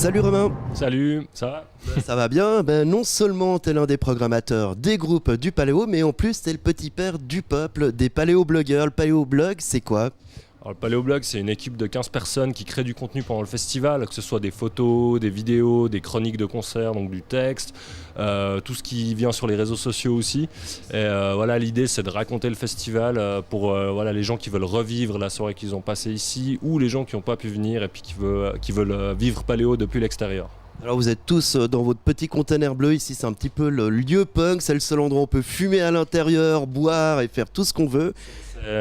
Salut Romain. Salut, ça va? Ça va bien. Non seulement t'es l'un des programmateurs des groupes du Paléo, mais en plus t'es le petit père du peuple, des paléo-blogueurs. Le paléo-blog, c'est quoi? Alors, le Paléoblog, c'est une équipe de 15 personnes qui crée du contenu pendant le festival, que ce soit des photos, des vidéos, des chroniques de concerts, donc du texte, tout ce qui vient sur les réseaux sociaux aussi. Et voilà, l'idée, c'est de raconter le festival pour voilà, les gens qui veulent revivre la soirée qu'ils ont passée ici, ou les gens qui n'ont pas pu venir et puis qui veulent vivre Paléo depuis l'extérieur. Alors vous êtes tous dans votre petit container bleu, ici c'est un petit peu le lieu punk, c'est le seul endroit où on peut fumer à l'intérieur, boire et faire tout ce qu'on veut.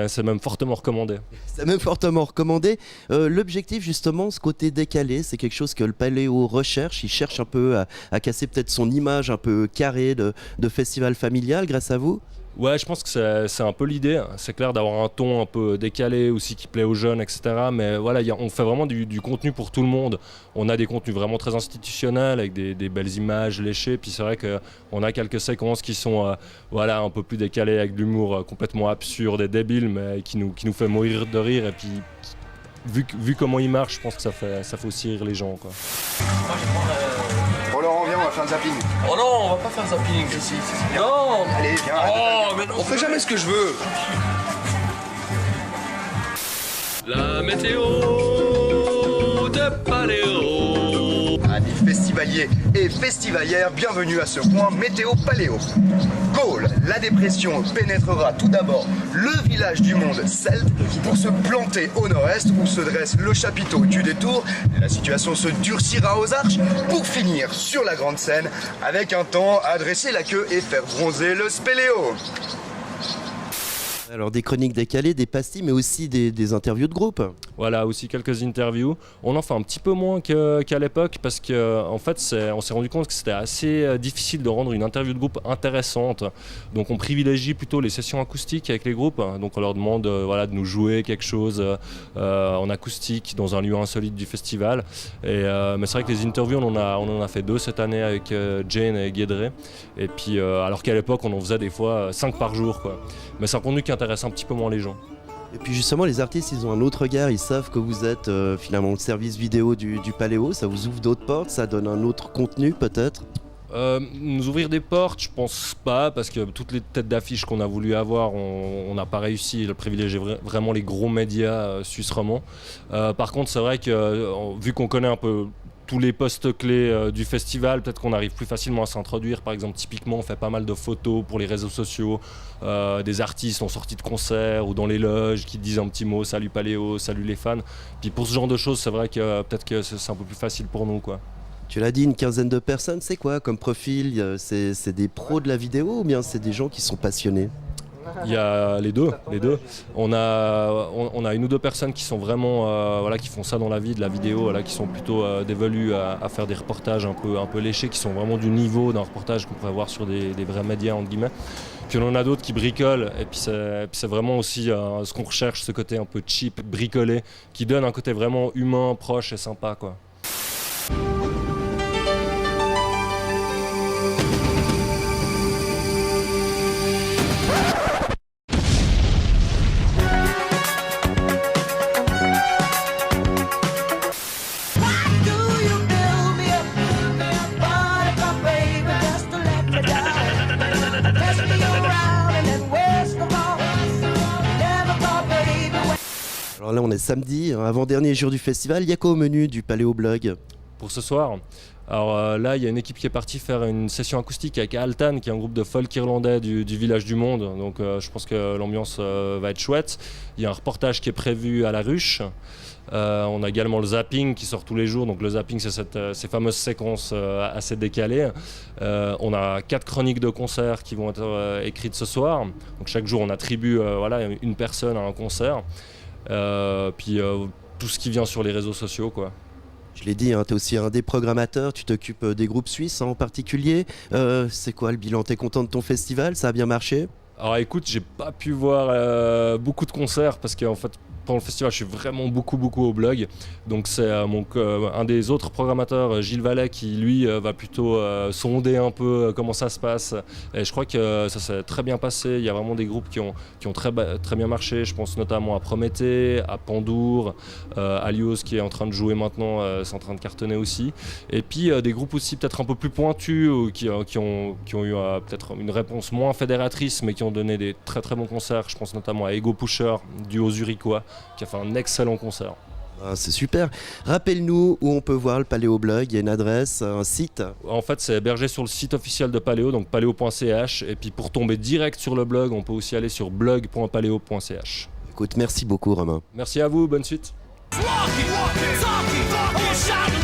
C'est même fortement recommandé. C'est même fortement recommandé. L'objectif justement, ce côté décalé, c'est quelque chose que le Paléo recherche. Il cherche un peu à casser peut-être son image un peu carrée de festival familial grâce à vous. Ouais, je pense que c'est un peu l'idée. C'est clair d'avoir un ton un peu décalé aussi qui plaît aux jeunes, etc. Mais voilà, on fait vraiment du contenu pour tout le monde. On a des contenus vraiment très institutionnels avec des belles images léchées. Puis c'est vrai qu'on a quelques séquences qui sont voilà, un peu plus décalées avec de l'humour complètement absurde et débile, mais qui nous fait mourir de rire. Et puis vu comment il marche, je pense que ça fait aussi rire les gens, quoi. Moi, je prends Bon Laurent, viens, on va faire un zapping. Oh non, on va pas faire zapping ici. Non. Allez, viens. Oh, mais non. On fait jamais ce que je veux. La météo de Paléo. Amis festivaliers et festivalières, bienvenue à ce point météo Paléo. Gaulle, la dépression pénétrera tout d'abord le village du monde celte pour se planter au nord-est où se dresse le chapiteau du détour. La situation se durcira aux arches pour finir sur la grande scène avec un temps à dresser la queue et faire bronzer le spéléo. Alors des chroniques décalées, des pastilles, mais aussi des interviews de groupe. Voilà, aussi quelques interviews. On en fait un petit peu moins qu'à l'époque parce qu'en fait, on s'est rendu compte que c'était assez difficile de rendre une interview de groupe intéressante. Donc on privilégie plutôt les sessions acoustiques avec les groupes. Donc on leur demande voilà, de nous jouer quelque chose en acoustique dans un lieu insolite du festival. Mais c'est vrai que les interviews, on en a fait 2 cette année avec Jane et Guédré. Et puis, alors qu'à l'époque, on en faisait des fois 5 par jour, quoi. Mais c'est un contenu qui intéresse un petit peu moins les gens. Et puis justement, les artistes, ils ont un autre regard, ils savent que vous êtes finalement le service vidéo du Paléo, ça vous ouvre d'autres portes, ça donne un autre contenu peut-être. Nous ouvrir des portes, je pense pas, parce que toutes les têtes d'affiche qu'on a voulu avoir, on n'a pas réussi à privilégier vraiment les gros médias suisses romans. Par contre, c'est vrai que vu qu'on connaît un peu tous les postes clés du festival, peut-être qu'on arrive plus facilement à s'introduire. Par exemple, typiquement, on fait pas mal de photos pour les réseaux sociaux, des artistes en sortie de concert ou dans les loges qui disent un petit mot, salut Paléo, salut les fans. Puis pour ce genre de choses, c'est vrai que peut-être que c'est un peu plus facile pour nous, quoi. Tu l'as dit, une quinzaine de personnes, c'est quoi comme profil? C'est des pros de la vidéo ou bien c'est des gens qui sont passionnés? Il y a les deux. On a 1 ou 2 personnes qui sont vraiment, voilà, qui font ça dans la vie, de la vidéo, voilà, qui sont plutôt dévolues à faire des reportages un peu léchés, qui sont vraiment du niveau d'un reportage qu'on pourrait voir sur des vrais médias, entre guillemets. Puis on en a d'autres qui bricolent, et puis c'est vraiment aussi ce qu'on recherche, ce côté un peu cheap, bricolé, qui donne un côté vraiment humain, proche et sympa, quoi. Alors là on est samedi, avant-dernier jour du festival, il y a quoi au menu du Paléo-blog? Pour ce soir, alors là il y a une équipe qui est partie faire une session acoustique avec Altan, qui est un groupe de folk irlandais du village du monde, donc je pense que l'ambiance va être chouette. Il y a un reportage qui est prévu à la ruche. On a également le zapping qui sort tous les jours, donc le zapping c'est ces fameuses séquences assez décalées. On a 4 chroniques de concerts qui vont être écrites ce soir, donc chaque jour on attribue voilà, une personne à un concert. Puis tout ce qui vient sur les réseaux sociaux, quoi. Je l'ai dit, tu es aussi un des programmateurs, tu t'occupes des groupes suisses en particulier. C'est quoi le bilan? T'es content de ton festival? Ça a bien marché? Alors écoute, j'ai pas pu voir beaucoup de concerts parce qu'en fait pendant le festival, je suis vraiment beaucoup au blog. Donc c'est un des autres programmateurs, Gilles Vallet, qui lui va plutôt sonder un peu comment ça se passe. Et je crois que ça s'est très bien passé. Il y a vraiment des groupes qui ont très bien marché. Je pense notamment à Prométhée, à Pandour, à Lios qui est en train de jouer maintenant, c'est en train de cartonner aussi. Et puis des groupes aussi peut-être un peu plus pointus, qui ont eu peut-être une réponse moins fédératrice, mais qui ont donné des très bons concerts. Je pense notamment à Ego Pusher, duo zurichois, qui a fait un excellent concert. Ah, c'est super. Rappelle-nous où on peut voir le Paléoblog. Il y a une adresse, un site. En fait, c'est hébergé sur le site officiel de Paléo, donc paléo.ch. Et puis pour tomber direct sur le blog, on peut aussi aller sur blog.paléo.ch. Écoute, merci beaucoup Romain. Merci à vous, bonne suite. Walking, talking, shouting.